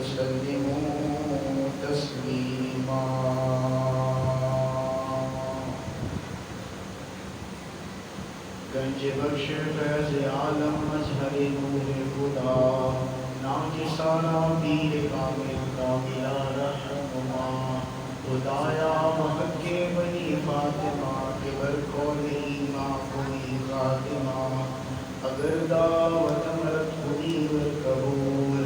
وسلموا تسلیما۔ گنج بخش فیض عالم مظہر نور خدا، ناج سارا پیر کامل کاملہ رہنما، خدایا محق کے بنی فاطمہ کے برکول ایماں کوئی خاتمہ، اگر دعوت مرد خودی ور قبول،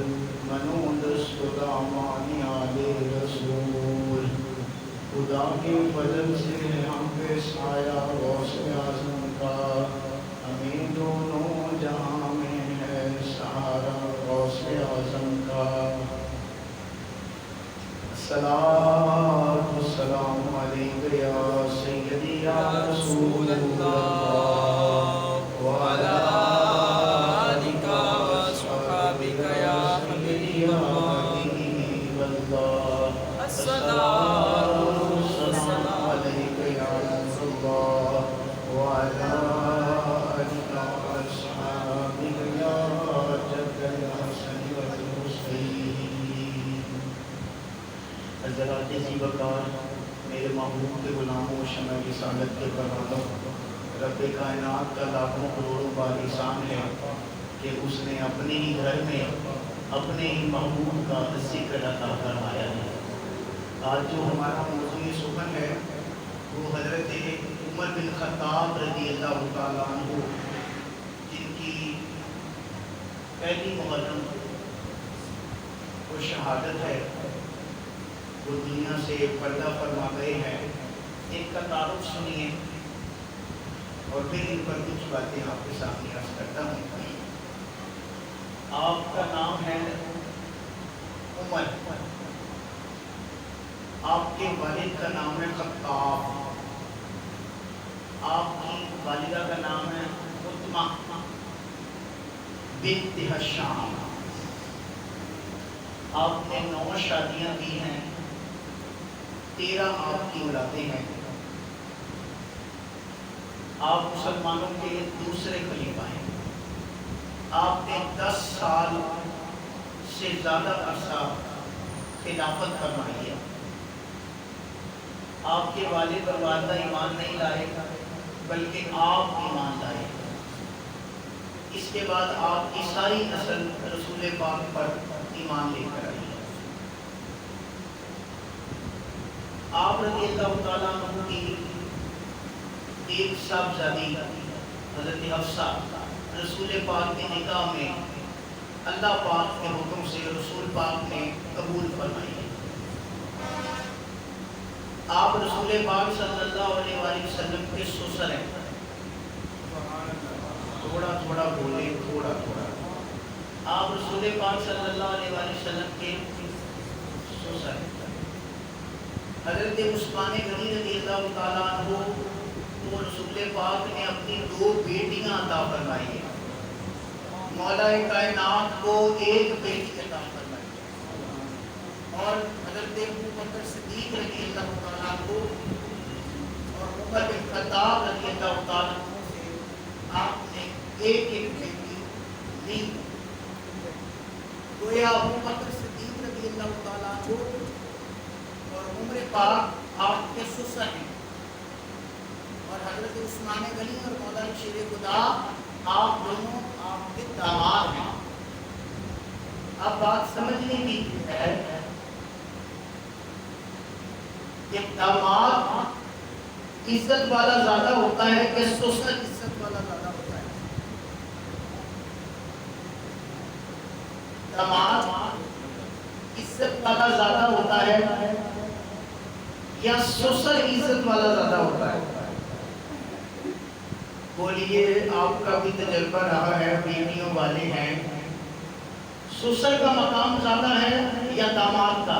منو دست خدا مانی آل رسول۔ خدا کے فضل سے ہم پہ سایہ غوث اعظم کا، ہمیں دونوں جہاں میں ہے سہارا غوث اعظم کا۔ الصلاۃ والسلام علیک یا سیدی یا رسول اللہ، وعلی آلک واصحابک یا حبیب اللہ، الصلاۃ والسلام علیک یا رسول اللہ، وعلی آلک واصحابک یا جد الحسن والحسین۔ حضرات زیبکار، میرے محبوب کے غلاموں، شمع رسالت کے پروانوں، رب کائنات کا لاکھوں کروڑوں بار احسان ہے کہ اس نے اپنے ہی گھر میں اپنے ہی محبوب کا ذکر عطا فرمایا ہے۔ آج جو ہمارا موضوع سخن ہے وہ حضرت عمر بن خطاب رضی اللہ تعالیٰ عنہ، جن کی پہلی محرم وہ شہادت ہے، وہ دنیا سے پردہ فرما گئے ہیں۔ ان کا تعارف سنیے اور پھر ان پر کچھ باتیں آپ کے سامنے عرض کرتا ہوں۔ آپ کا نام ہے عمر، آپ کے والد کا نام ہے خطاب، آپ کی والدہ کا نام ہے فاطمہ بنت ہشام۔ آپ نے 9 شادیاں کی ہیں، 13 آپ کی اولادیں ہیں۔ آپ مسلمانوں کے دوسرے خلیفہ ہیں۔ آپ نے 10 سال سے زیادہ عرصہ خلافت فرمائی ہے۔ آپ کے والد اور والدہ ایمان نہیں لائے بلکہ آپ ایمان لائے۔ اس کے بعد آپ کی ساری نسل رسول پاک پر ایمان لے کر آئی۔ آپ رضی اللہ تعالیٰ عنہ کی ایک صاحبزادی حضرت حفصہ رسول پاک کے نکاح میں اللہ پاک کے حکم سے رسول پاک نے قبول فرمائی ہے۔ آپ رسول پاک صلی اللہ علیہ وآلہ وسلم کے سسر ہیں۔ تھوڑا تھوڑا بولیں، تھوڑا تھوڑا۔ آپ رسول پاک صلی اللہ علیہ وآلہ وسلم کے سسر ہیں۔ حضرت عثمان غنی رضی اللہ تعالیٰ عنہ کو رسول پاک نے اپنی 2 بیٹیاں عطا فرمائی ہیں۔ مولا کائنات کو ایک بیٹی عطا فرمائی ہے، اور حضرت ابوبکر صدیق رضی اللہ تعالیٰ عنہ اور عمر بن خطاب رضی اللہ تعالیٰ عنہ سے آپ نے ایک بیٹی لی۔ گویا ابوبکر صدیق رضی اللہ تعالیٰ عنہ اور عمر پاک آپ کے سسر ہیں، اور حضرت عثمان غنی اور مولا شیر خدا آپ دونوں آپ کے داماد ہیں۔ اب بات سمجھنے کی ہے کہ داماد عزت والا زیادہ ہوتا ہے کہ سسر عزت والا زیادہ ہوتا ہے؟ داماد عزت والا زیادہ ہوتا ہے یا سسر عزت والا زیادہ ہوتا ہے؟ بولیے، آپ کا بھی تجربہ رہا ہے، بیٹیوں والے ہیں، سسر کا مقام زیادہ ہے یا داماد کا؟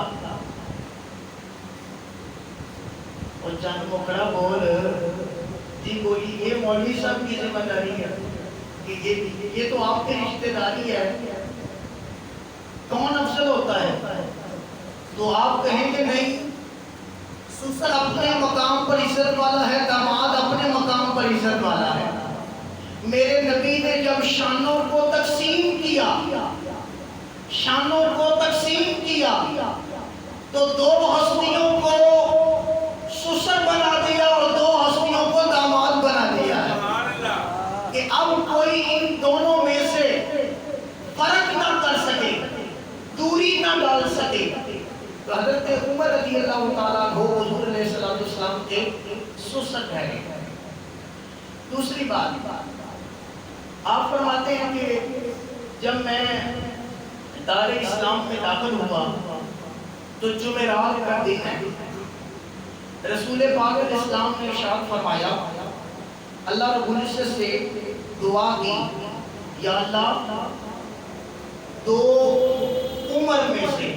اور چند مکڑا بول جی بولی، یہ مولوی صاحب کی ذمہ داری ہے کہ یہ تو آپ کی رشتہ داری ہے، کون افضل ہوتا ہے؟ تو آپ کہیں گے نہیں، سسر اپنے مقام پر عزت والا ہے، داماد اپنے مقام پر عزت والا ہے۔ میرے نبی نے جب شانوں کو تقسیم کیا تو دو ہستیوں کو سسر بنا دیا اور دو ہستیوں کو داماد بنا دیا ہے کہ اب کوئی ان دونوں میں سے فرق نہ کر سکے، دوری نہ ڈال سکے۔ تو حضرت عمر رضی اللہ تعالیٰ عنہ حضور علیہ السلام کے سسر ٹھہرے۔ دوسری بات، آپ فرماتے ہیں کہ جب میں دار اسلام میں داخل ہوا تو جمعرات کا دن ہے، رسول پاک علیہ السلام نے ارشاد فرمایا، اللہ رب العزت سے دعا کی، یا اللہ دو عمر میں سے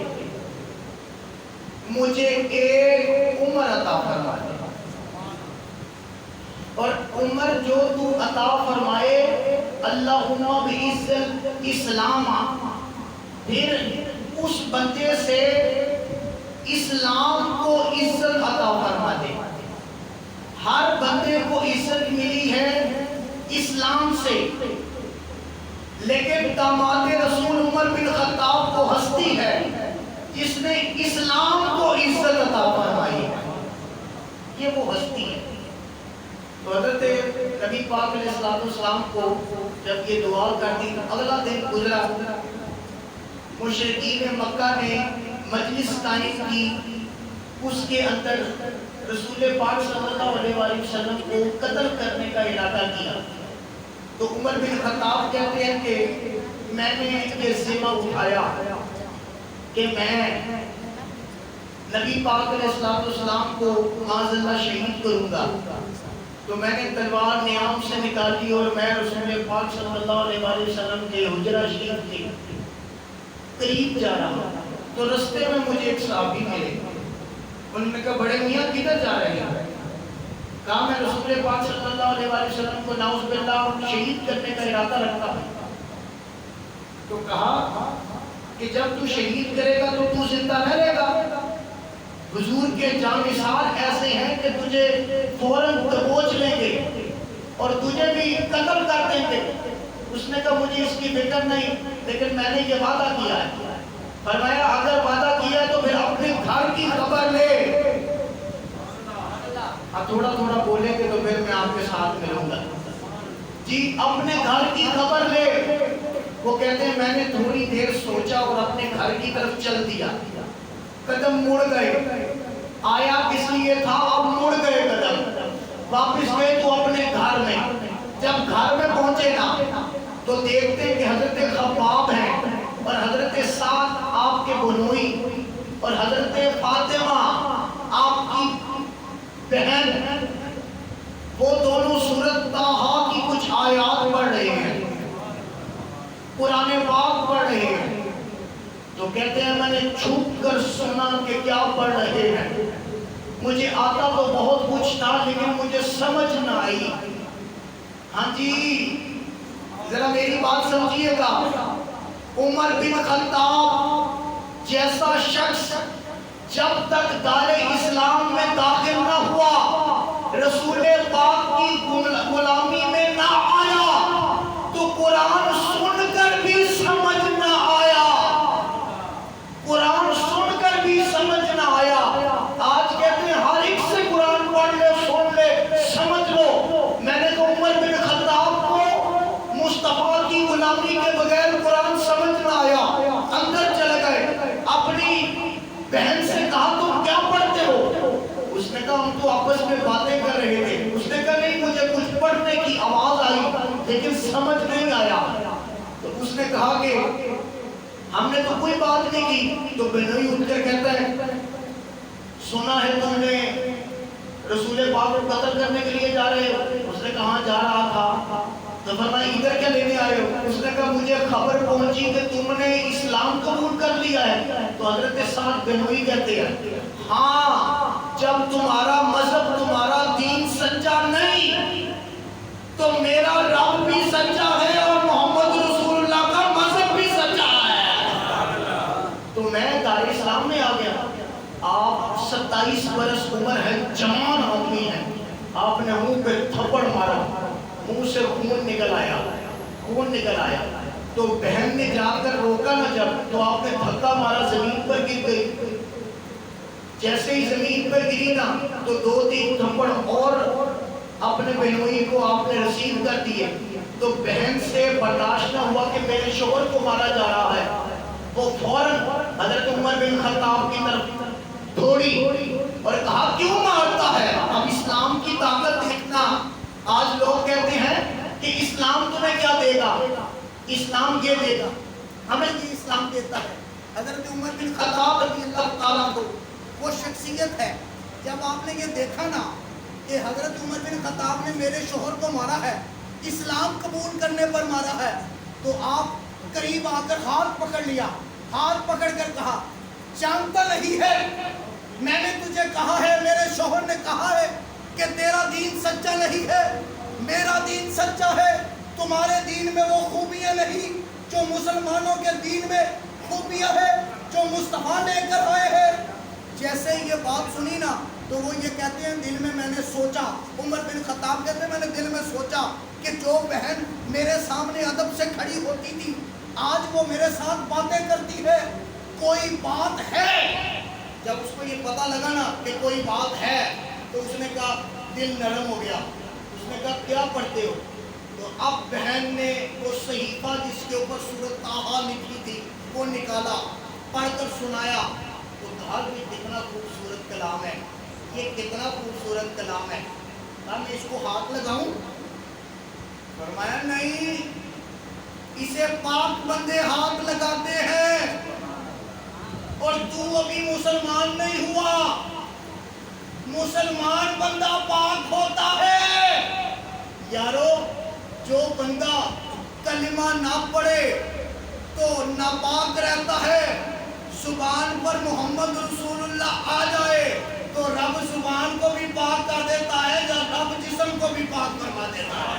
مجھے ایک عمر عطا فرما دے، اور عمر جو تو عطا فرمائے اللہم بعزت اسلام، پھر اس بندے سے اسلام کو عزت عطا فرما دے۔ ہر بندے کو عزت ملی ہے اسلام سے، لیکن داماد رسول عمر بن خطاب کو ہستی ہے جس نے اسلام کو عزت عطا فرمائی، یہ وہ ہستی ہے۔ تو حضرت نبی پاک علیہ السلام کو جب یہ دعا کر دی، اگلا دن گزرا، مشرکین مکہ نے مجلس قائم کی، اس کے اندر رسول پاک صلی اللہ علیہ وآلہ وسلم کو قتل کرنے کا ارادہ کیا۔ تو عمر بن خطاب کہتے ہیں کہ میں نے یہ ذمہ اٹھایا کہ میں نبی پاک علیہ السلام کو معاذ اللہ شہید کروں گا۔ تو میں نے تلوار نیام سے نکالی اور میں رسول پاک صلی اللہ علیہ وآلہ وسلم کے حجرہ شریف کے قریب جا رہا، تو رستے میں مجھے ایک صحابی ملے، انہوں نے کہا بڑے میاں کدھر جا رہے ہیں؟ کہا میں رسول پاک صلی اللہ علیہ وآلہ وسلم کو نعوذ باللہ شہید کرنے کا ارادہ رکھتا ہوں۔ تو کہا کہ جب تو شہید کرے گا تو زندہ نہ رہے گا، حضور کے جانثار ایسے ہیں کہ تجھے فوراً دبوچ لیں گے اور تجھے بھی قتل کر دیں گے۔ اس نے کہا مجھے اس کی فکر نہیں، لیکن میں نے یہ وعدہ کیا ہے۔ فرمایا اگر وعدہ کیا تو پھر اپنے گھر کی خبر لے۔ اب تھوڑا تھوڑا بولیں گے تو پھر میں آپ کے ساتھ ملوں گا۔ جی اپنے گھر کی خبر لے۔ وہ کہتے ہیں میں نے تھوڑی دیر سوچا اور اپنے گھر کی طرف چل دیا، قدم مڑ گئے، آیا کس لیے تھا اب مڑ گئے قدم، واپس گئے تو اپنے گھر میں۔ جب گھر میں پہنچے نا تو دیکھتے کہ حضرت خباب ہیں اور حضرت سعد آپ کے بنوئی اور حضرت فاطمہ آپ کی بہن، وہ دونوں سورۃ طٰہٰ کی کچھ آیات پڑھ رہے ہیں، قرآن پاک پڑھ رہے ہیں۔ تو کہتے ہیں میں نے چھپ کر سنا کہ کیا پڑھ رہے ہیں، مجھے آتا تو بہت کچھ تھا لیکن مجھے سمجھ نہ آئی۔ ہاں جی ذرا میری بات سمجھیے گا، عمر بن خطاب جیسا شخص جب تک دار اسلام میں داخل نہ ہوا، رسول پاک کی غلامی میں نہ آیا، تو قرآن سن کر بھی سمجھ نہ آیا، قرآن سن کر بھی سمجھ نہ آیا۔ آج کہتے ہیں ہر ایک سے قرآن پڑھ لے، سن لے، سمجھ لو۔ میں نے تو عمر بن خطاب کو مصطفیٰ کی غلامی کے بغیر قرآن سمجھ نہ آیا، اندر چلے گئے، اپنی بہن سے کہا تم کیا پڑھتے ہو؟ اس نے کہا ہم تو آپس میں باتیں کر رہے تھے۔ اس نے کہا نہیں مجھے کچھ پڑھنے کی آواز آئی لیکن سمجھ نہیں آیا۔ تو اس نے کہا کہ ہم نے تو کوئی بات نہیں کی۔ تو بنوئی اٹھ کر کہتا ہے سنا ہے تم نے رسول پاک کو قتل کرنے کے لیے جا رہے ہو؟ اس نے کہا جا رہا تھا۔ تو فرمایا ادھر کیا لینے آئے ہو؟ اس نے کہا مجھے خبر پہنچی کہ تم نے اسلام قبول کر لیا ہے۔ تو حضرت سعد بنوئی کہتے ہیں ہاں جب تمہارا مذہب تمہارا دین سچا نہیں تو میرا رب بھی سچا ہے اور محمد رسول اللہ کا مذہب بھی سچا ہے۔ تو میں دار اسلام میں آ گیا۔ آپ 27 برس عمر ہے، جوان آدمی ہے، آپ نے منہ پہ تھپڑ مارا، منہ سے خون نکل آیا، خون نکل آیا۔ تو بہن نے جا کر روکا نہ جب، تو آپ نے دھکا مارا، زمین پر گر گئی۔ جیسے ہی زمین پہ گری نا تو 2-3 تھپڑ اور اپنے بہنوئی کو آپ نے رسید کر دیے. تو بہن سے برداشت نہ ہوا کہ میرے شوہر کو مارا جا رہا ہے. وہ فوراً حضرت عمر بن خطاب کی طرف دوڑی اور کہا کیوں مارتا ہے؟ اب اسلام کی طاقت دیکھنا. آج لوگ کہتے ہیں کہ اسلام تمہیں کیا دے گا؟ اسلام یہ دے گا، ہمیں یہ اسلام دیتا ہے. حضرت عمر بن خطاب رضی اللہ تعالیٰ کو وہ شخصیت ہے. جب آپ نے یہ دیکھا نا کہ حضرت عمر بن خطاب نے میرے شوہر کو مارا ہے، اسلام قبول کرنے پر مارا ہے، تو آپ قریب آ کر ہاتھ پکڑ لیا. ہاتھ پکڑ کر کہا جانتا نہیں ہے میں نے تجھے کہا ہے، میرے شوہر نے کہا ہے کہ تیرا دین سچا نہیں ہے، میرا دین سچا ہے. تمہارے دین میں وہ خوبیاں نہیں جو مسلمانوں کے دین میں خوبیاں ہیں جو مصطفیٰ لے کر آئے ہیں. جیسے ہی یہ بات سنی نا تو وہ یہ کہتے ہیں دل میں نے سوچا، عمر بن خطاب کہتے ہیں میں نے دل میں سوچا کہ جو بہن میرے سامنے ادب سے کھڑی ہوتی تھی آج وہ میرے ساتھ باتیں کرتی ہے، کوئی بات ہے. جب اس کو یہ پتہ لگا نا کہ کوئی بات ہے تو اس نے کہا دل نرم ہو گیا. اس نے کہا کیا پڑھتے ہو؟ تو اب بہن نے وہ صحیفہ جس کے اوپر سورۃ طٰہٰ لکھی تھی وہ نکالا، پڑھ کر سنایا. تو کہا یہ کتنا خوبصورت کلام ہے، یہ کتنا خوبصورت کلام ہے. میں اس کو ہاتھ لگاؤں؟ فرمایا نہیں، اسے پاک بندے ہاتھ لگاتے ہیں اور تو ابھی مسلمان نہیں ہوا. مسلمان بندہ پاک ہوتا ہے. یارو جو بندہ کلمہ نہ پڑھے تو ناپاک رہتا ہے. زبان پر محمد رسول اللہ آ جائے تو رب زبان کو بھی پاک کر دیتا ہے، جب رب جسم کو بھی پاک کروا دیتا ہے.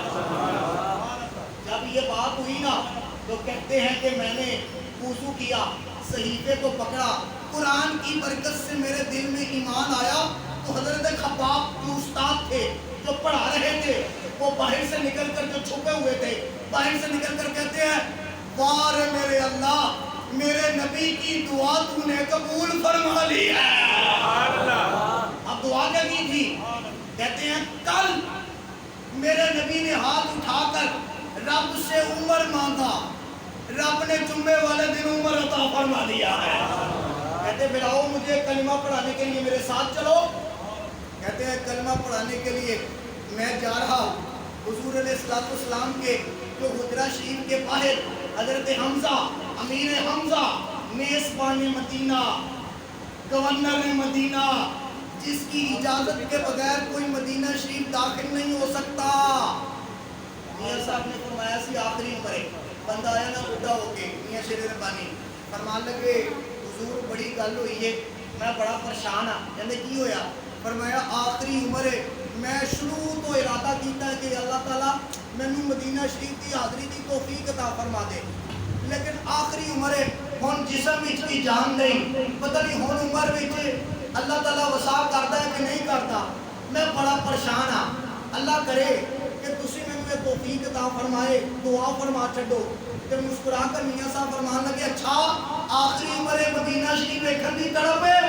جب یہ بات ہوئی نا تو کہتے ہیں کہ میں نے وضو کیا، صحیفے کو پکڑا، قرآن کی برکت سے میرے دل میں ایمان آیا. تو حضرت خباب جو استاد تھے جو پڑھا رہے تھے وہ باہر سے نکل کر جو چھپے ہوئے تھے باہر سے نکل کر کہتے ہیں واہ میرے اللہ، میرے نبی کی دعا تو نے قبول فرما لی ہے. اب دعا کیا کی تھی؟ کہتے ہیں کل میرے نبی نے ہاتھ اٹھا کر رب سے عمر مانگا، رب نے جمعے والے دن عمر عطا فرما دیا ہے. کہتے ہیں بلاؤ مجھے کلمہ پڑھانے کے لیے میرے ساتھ چلو. کہتے ہیں کلمہ پڑھانے کے لیے میں جا رہا ہوں. حضور علیہ السلام کے جو حجرہ شریف کے باہر حضرت حمزہ، امیر حمزہ، میزبان مدینہ، گورنر مدینہ، جس کی اجازت کے بغیر کوئی مدینہ شریف داخل نہیں ہو سکتا. میاں صاحب نے فرمایا سی آخری عمر ہے. بندہ آیا نا بڈھا ہو کے میاں شیر ربانی فرمان لگے حضور بڑی گل ہوئی ہے، میں بڑا پریشان ہاں. کہندے کی ہویا؟ فرمایا آخری عمر ہے، میں شروع تو ارادہ کیتا ہے کہ اللہ تعالیٰ مینوں مدینہ شریف کی حاضری کی توفیق عطا فرما دے، لیکن آخری عمر ہے ہن جسم وچ کی جان نہیں، پتہ نہیں ہن عمر وچ اللہ تعالیٰ وسع کردا ہے کہ نہیں کردا. میں بڑا پریشان ہاں، اللہ کرے کہ تسی مینوں یہ توفیق عطا فرمائے، دعا فرما چھڈو. تے مسکرا کر میاں صاحب فرمان لگے اچھا آخری عمر مدینہ شریف ویکھن دی تڑپ ہے؟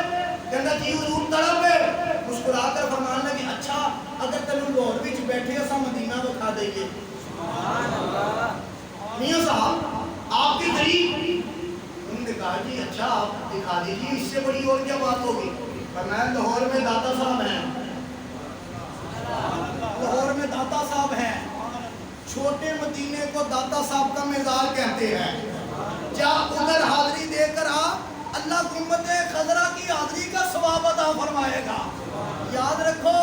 کہندا جی حضور تڑپ ہے. مسکرا کر فرمان لگے اچھا اگر تینوں لاہور وچ بیٹھے اساں مدینہ دکھا دئیے. سبحان اللہ. میاں صاحب آپ کی غریب انہوں نے کہا جی اچھا آپ دکھا دیجیے، اس سے بڑی اور کیا بات ہوگی. فرمایا لاہور میں داتا صاحب ہیں، لاہور میں داتا صاحب ہیں، چھوٹے مدینے کو داتا صاحب کا مزار کہتے ہیں. جا ادھر حاضری دے کر آ، اللہ گنبد خضرا کی حاضری کا ثواب عطا فرمائے گا. یاد رکھو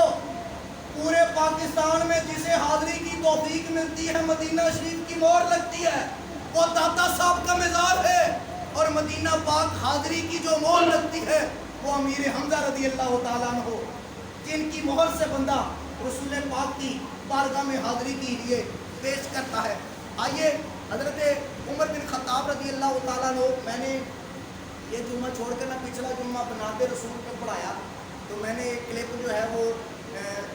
پورے پاکستان میں جسے حاضری کی توفیق ملتی ہے، مدینہ شریف کی مہر لگتی ہے، وہ داتا صاحب کا مزار ہے. اور مدینہ پاک حاضری کی جو مہر لگتی ہے وہ امیر حمزہ رضی اللہ تعالیٰ عنہ، جن کی مہر سے بندہ رسول پاک کی بارگاہ میں حاضری کے لیے پیش کرتا ہے. آئیے حضرت عمر بن خطاب رضی اللہ تعالیٰ عنہ، میں نے یہ جمعہ چھوڑ کر میں پچھلا جمعہ بناتے رسول پہ پڑھایا تو میں نے ایک کلپ جو ہے وہ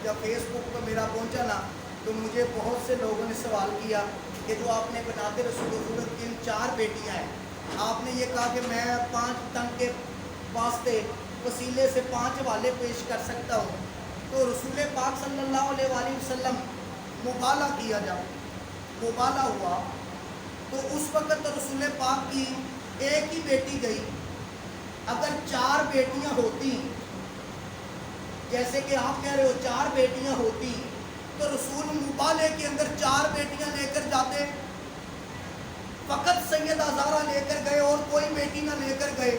جب فیس بک پہ میرا پہنچا نا تو مجھے بہت سے لوگوں نے سوال کیا کہ جو آپ نے بناتے رسول حضور کی 4 بیٹیاں ہیں، آپ نے یہ کہا کہ میں 5 تن کے واسطے وسیلے سے 5 حوالے پیش کر سکتا ہوں. تو رسول پاک صلی اللہ علیہ وآلہ وسلم مبالہ کیا جب مبالہ ہوا تو اس وقت رسول پاک کی ایک ہی بیٹی گئی. اگر 4 بیٹیاں ہوتی, جیسے کہ آپ کہہ رہے ہو 4 بیٹیاں ہوتی, تو رسول مبالے کے اندر 4 بیٹیاں لے کر جاتے. فقط سیدہ زہرا لے کر گئے اور کوئی بیٹی نہ لے کر گئے.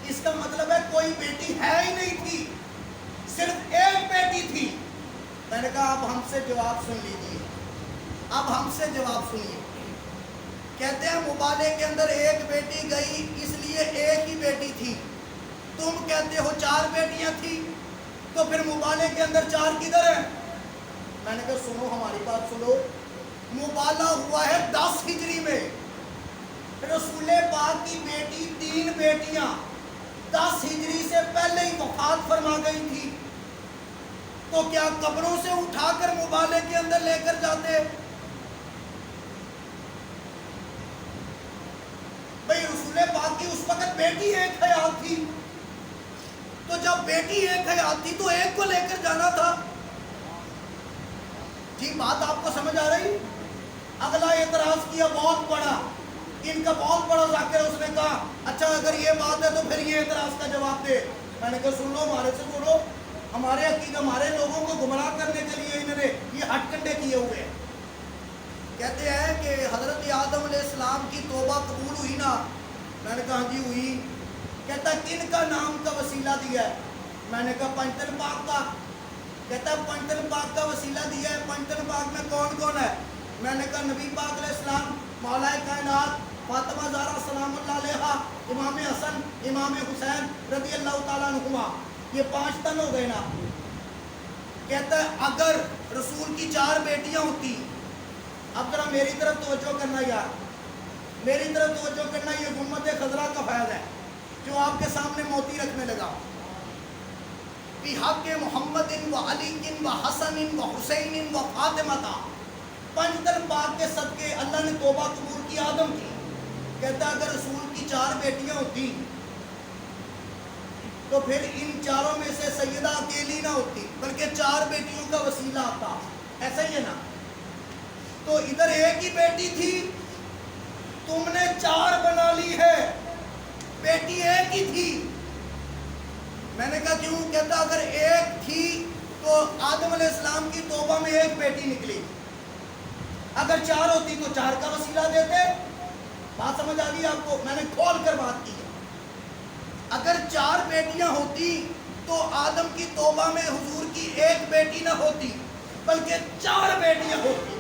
اس کا مطلب ہے کوئی بیٹی ہے ہی نہیں تھی, صرف ایک بیٹی تھی. میں نے کہا اب ہم سے جواب سن لیجیے, اب ہم سے جواب سنیے. کہتے ہیں مبالے کے اندر ایک بیٹی گئی اس لیے ایک ہی بیٹی تھی. تم کہتے ہو 4 بیٹیاں تھی, تو پھر مبالے کے اندر 4 کدھر ہیں؟ میں نے کہا سنو ہماری بات سنو. مبالہ ہوا ہے 10 ہجری میں. رسول پاک کی بیٹی 3 بیٹیاں 10 ہجری سے پہلے ہی وفات فرما گئی تھی. تو کیا قبروں سے اٹھا کر مبالے کے اندر لے کر جاتے؟ بھئی رسول پاک کی اس وقت بیٹی ایک حیات تھی, تو جب بیٹی ایک حیات تھی تو ایک کو لے کر جانا تھا. جی بات آپ کو سمجھ آ رہی؟ اگلا اعتراض کیا بہت بڑا, ان کا بہت بڑا ذاکر. اس نے کہا اچھا اگر یہ بات ہے تو پھر یہ اعتراض کا جواب دے. میں نے کہا سن لو ہمارے سے سنو, ہمارے عقیدہ ہمارے لوگوں کو گمراہ کرنے کے لیے انہوں نے یہ ہٹ کنڈے کیے ہوئے ہیں. کہتے ہیں کہ حضرت آدم علیہ السلام کی توبہ قبول ہوئی نا. میں نے کہا ہاں جی ہوئی. کہتا ہے کن کا نام کا وسیلہ دیا ہے؟ میں نے کہا پنجتن پاک کا. کہتا ہے پنجتن پاک کا وسیلہ دیا ہے. پنجتن پاک میں کون کون ہے؟ میں نے کہا نبی پاک علیہ السلام, مولا کائنات فاطمہ زہرا سلام اللہ علیہا, امام حسن امام حسین رضی اللہ تعالیٰ عنہما, یہ 5 تن ہو گئے نا. کہتا ہے اگر رسول کی 4 بیٹیاں ہوتی, اب ذرا میری طرف توجہ کرنا یار, میری طرف توجہ کرنا. یہ گنبد خضرا کا فیض ہے جو آپ کے سامنے موتی رکھنے لگا. فی حق محمد و علی و حسن و حسین و فاطمہ, پنجتن پاک کے صدقے اللہ نے توبہ قبول کی آدم کی. کہتا ہے اگر رسول کی 4 بیٹیاں ہوتی تو پھر ان 4 میں سے سیدہ اکیلی نہ ہوتی بلکہ 4 بیٹیوں کا وسیلہ آتا. ایسا ہی ہے نا؟ تو ادھر ایک ہی بیٹی تھی, تم نے 4 بنا لی ہے, بیٹی ایک ہی تھی. میں نے کہا کیوں؟ کہتا اگر ایک تھی تو آدم علیہ السلام کی توبہ میں ایک بیٹی نکلی, اگر 4 ہوتی تو 4 کا وسیلہ دیتے. بات سمجھ آ گئی آپ کو؟ میں نے کھول کر بات کی. اگر 4 بیٹیاں ہوتی تو آدم کی توبہ میں حضور کی ایک بیٹی نہ ہوتی بلکہ 4 بیٹیاں ہوتی.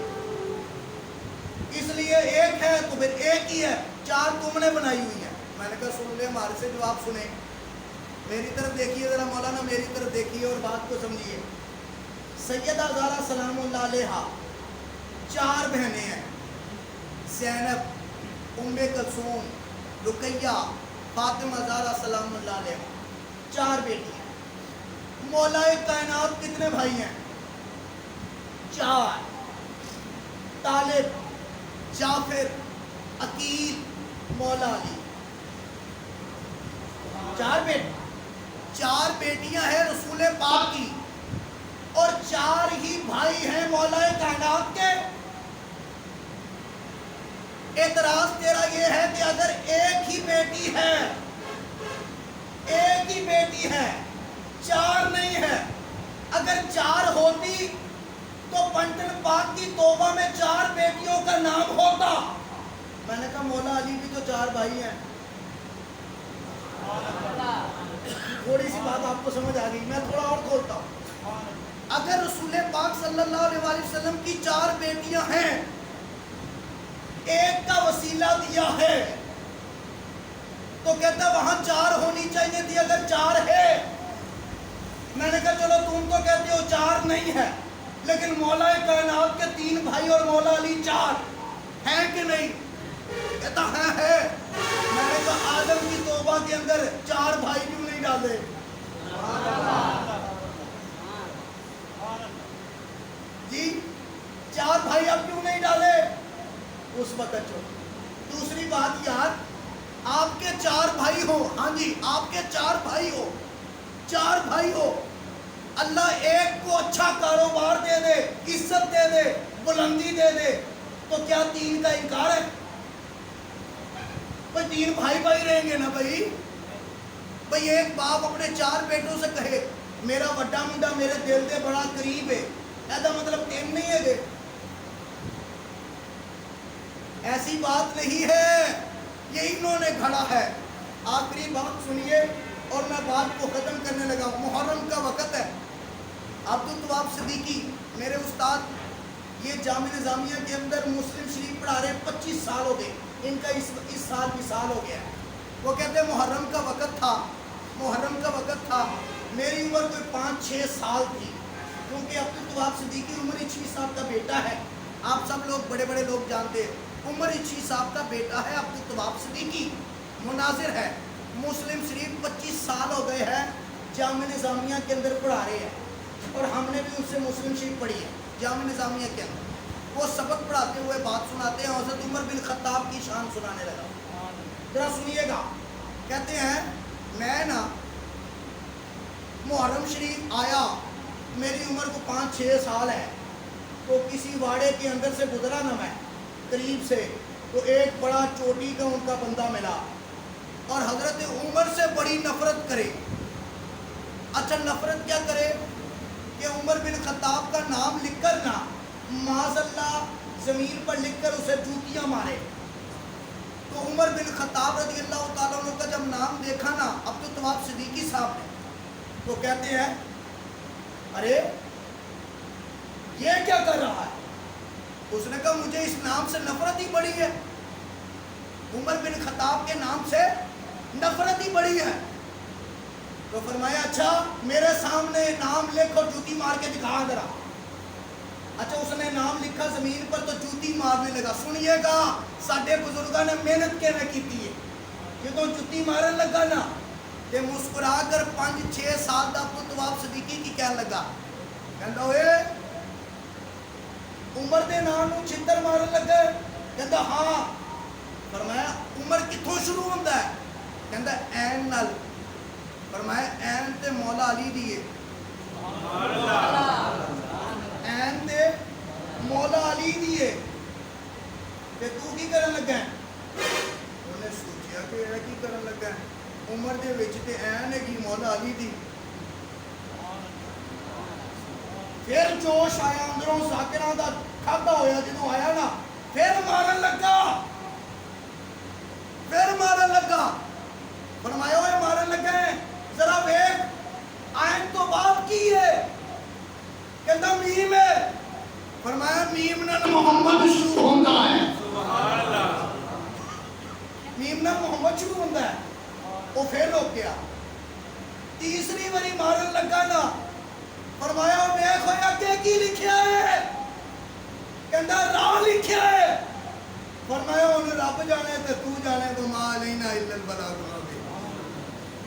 اس لیے ایک ہے تو پھر ایک ہی ہے, 4 تم نے بنائی ہوئی ہیں. میں نے کہا سن لے ہمارے سے جواب سنیں, میری طرف دیکھیے ذرا مولانا, میری طرف دیکھیے اور بات کو سمجھیے. سیدہ زہرا سلام اللہ علیہا 4 بہنیں ہیں, زینب, ام کلثوم, رقیہ, فاطمہ زہرا سلام اللہ علیہا, 4 بیٹی ہیں. مولا کائنات کتنے بھائی ہیں؟ 4. طالب, جعفر, عقیل, مولا علی. 4 بیٹے, 4 بیٹیاں ہیں رسول پاک کی اور 4 ہی بھائی ہیں مولا کائنات کے. اعتراض تیرا یہ ہے کہ اگر ایک ہی بیٹی ہے, ایک ہی بیٹی ہے, 4 نہیں ہے. اگر 4 ہوتی تو پنجتن پاک کی توبہ میں 4 بیٹیوں کا نام ہوتا. میں نے کہا مولا علی بھی تو 4 بھائی ہیں. تھوڑی سی بات آپ کو سمجھ آ گئی, میں تھوڑا اور کھولتا ہوں. اگر رسول پاک صلی اللہ علیہ وآلہ وسلم کی 4 بیٹیاں ہیں, ایک کا وسیلہ دیا ہے, تو کہتا وہاں 4 ہونی چاہیے تھی. اگر 4 ہے, میں نے کہا چلو تم تو کہتے ہو 4 نہیں ہے, لیکن مولا کائنات کے 3 بھائی اور مولا علی 4 ہیں کہ نہیں؟ کہتا ہے. میں نے کہا آدم کی توبہ کے اندر 4 بھائی کیوں نہیں ڈالے؟ جی 4 بھائی اب کیوں نہیں ڈالے اس وقت؟ جو دوسری بات یار, آپ کے 4 بھائی ہو، ہاں جی آپ کے 4 بھائی ہو، 4 بھائی ہو، اللہ ایک کو اچھا کاروبار دے دے، عزت دے دے، بلندی دے دے، تو کیا 3 کا انکار ہے؟ بھائی 3 بھائی بھائی رہیں گے نا بھائی. بھائی ایک باپ اپنے 4 بیٹوں سے کہے میرا وڈا منڈا میرے دل دے بڑا قریب ہے، ایسا مطلب 3 نہیں ہے گے. ایسی بات نہیں ہے، یہ انہوں نے گھڑا ہے. آخری بات سنیے اور میں بات کو ختم کرنے لگا. محرم کا وقت ہے. عبدالتواب صدیقی میرے استاد، یہ جامع نظامیہ کے اندر مسلم شریف پڑھا رہے 25 سال ہو گئے، ان کا اس سال مثال ہو گیا ہے. وہ کہتے ہیں محرم کا وقت تھا، محرم کا وقت تھا، میری عمر کوئی 5-6 سال تھی، کیونکہ عبدالتواب صدیقی عمر اچھی صاحب کا بیٹا ہے. آپ سب لوگ بڑے بڑے لوگ جانتے ہیں، عمر اچھی صاحب کا بیٹا ہے عبدالتواب صدیقی، مناظر ہے. مسلم شریف 25 سال ہو گئے ہیں جامع نظامیہ کے اندر پڑھا رہے ہیں، اور ہم نے بھی ان سے مسلم شریف پڑھی ہے جامع نظامیہ کے اندر. وہ سبق پڑھاتے ہوئے بات سناتے ہیں، حضرت عمر بن خطاب کی شان سنانے لگا. ذرا سنیے گا. کہتے ہیں میں نا محرم شریف آیا، میری عمر کو 5-6 سال ہے، تو کسی واڑے کے اندر سے گزرا نا میں قریب سے، تو ایک بڑا چوٹی کا ان کا بندہ ملا اور حضرت عمر سے بڑی نفرت کرے. اچھا نفرت کیا کرے کہ عمر بن خطاب کا نام لکھ کر نا معاذ اللہ زمین پر لکھ کر اسے جوتیاں مارے. تو عمر بن خطاب رضی اللہ تعالیٰ عنہ کا جب نام دیکھا نا عبدالتواب صدیقی صاحب نے، تو کہتے ہیں ارے یہ کیا کر رہا ہے؟ اس نے کہا مجھے اس نام سے نفرت ہی بڑی ہے، عمر بن خطاب کے نام سے نفرت ہی بڑی ہے. تو فرمایا اچھا میرے سامنے نام لکھ اور جوتی مار کے دکھا ذرا. اچھا اس نے نام لکھا زمین پر تو جوتی مارنے لگا. سنیے گا ساڈے بزرگاں نے محنت کے میں کیتی ہے. جدوں جوتی مارن لگا نا تے مسکرا کر 5-6 سال دا عبدالتواب صدیقی کی کہن لگا، کہندا اوئے عمر دے نام نوں چھتر مارن لگا. کہندا ہاں. فرمایا عمر کتھوں شروع ہوندا ہے؟ کہندا این نال. فرمایا این تے مولا علی دی ہے، این تے مولا علی دی ہے، تے تو کی کرن لگا ہے؟ انہیں سوچیا کہ یہ کی کرن لگا ہے، عمر دے وچ تے این ہے گی مولا علی دی. پھر جوش آیا اندروں، ذاکراں دا کھادا ہویا جدوں آیا نا، پھر مارن لگا، پھر مارن لگا. فرمایا ہوئے مارن لگا ہے ذرا ویکھ آئین تو بات کی ہے. کہتا میم ہے. فرمایا میم نال محمد شروع ہوندہ ہے، میم نال محمد شروع ہوندہ ہے. وہ پھر رک گیا. تیسری باری مارن لگا نا، فرمایا ویکھ ہوئے اگے کی لکھیا ہے؟ کہتا راہ لکھیا ہے. فرمایا انہیں رب جانے تے تو جانے تو ما علینا الا البلاغ.